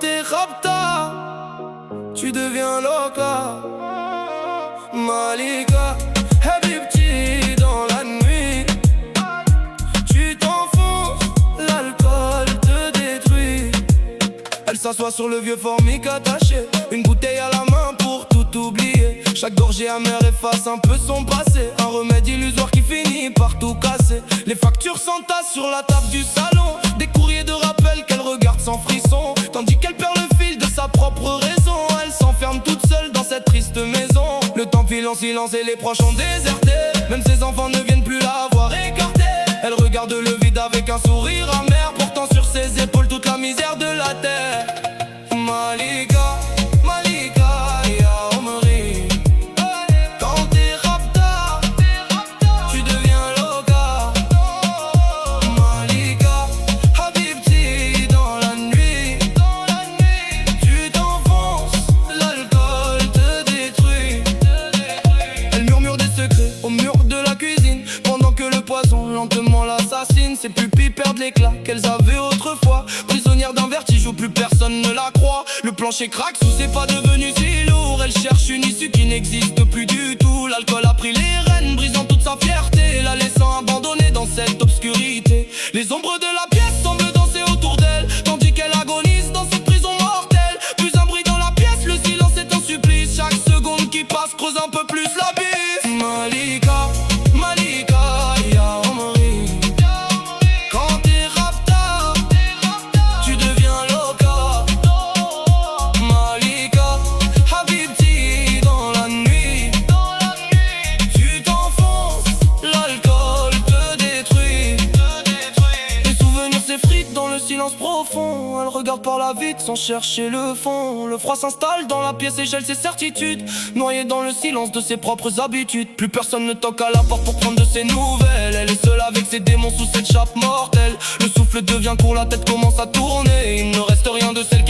t'es rapta, tu deviens loca. Malika, Habibti dans la nuit. Tu t'enfonces, l'alcool te détruit. Elle s'assoit sur le vieux formique attaché, une bouteille à la main pour tout oublier. Chaque gorgée amère efface un peu son passé, un remède illusoire qui finit par tout casser. Les factures s'entassent sur la table du salon, des courriers de rappel qu'elle regarde sans frisson. Tandis qu'elle perd le fil de sa propre raison, elle s'enferme toute seule dans cette triste maison. Le temps file en silence et les proches ont déserté, même ses enfants ne viennent plus la voir écartée. Elle regarde le vide avec un sourire amer, portant sur ses épaules toute la misère de la terre. Malika, Malika, ya Omri. Quand t'es rapta, tu deviens loca. Malika, Habibti dans la nuit. Tu t'enfonces, l'alcool te détruit. Elle murmure des secrets au mur de la cuisine, pendant que le poison lentement l'assassine. Ses pupilles perdent l'éclat qu'elles avaient autrefois. Prisonnière d'un vertige où plus personne ne la croit. Le plancher craque sous ses pas devenus si lourd. Elle cherche une issue qui n'existe plus du tout. L'alcool a pris les rênes, brisant toute sa fierté, la laissant abandonnée dans cette obscurité. Les ombres de la pièce semblent danser autour d'elle, tandis qu'elle agonise dans cette prison mortelle. Plus un bruit dans la pièce, le silence est un supplice. Chaque seconde qui passe creuse un peu plus l'abysse. Malika, Malika, ya Omri. Quand t'es rapta, tu deviens loca. Malika, Habibti dans la nuit. Tu t'enfonces, l'alcool te détruit. Les souvenirs s'effritent dans le silence profond. Elle regarde par la vitre sans chercher le fond. Le froid s'installe dans la pièce et gèle ses certitudes, noyée dans le silence de ses propres habitudes. Plus personne ne toque à la porte pour prendre de ses nouvelles. Elle est seule avec ses démons sous cette chape mortelle. Le souffle devient court, la tête commence à tourner. Il ne reste rien de celle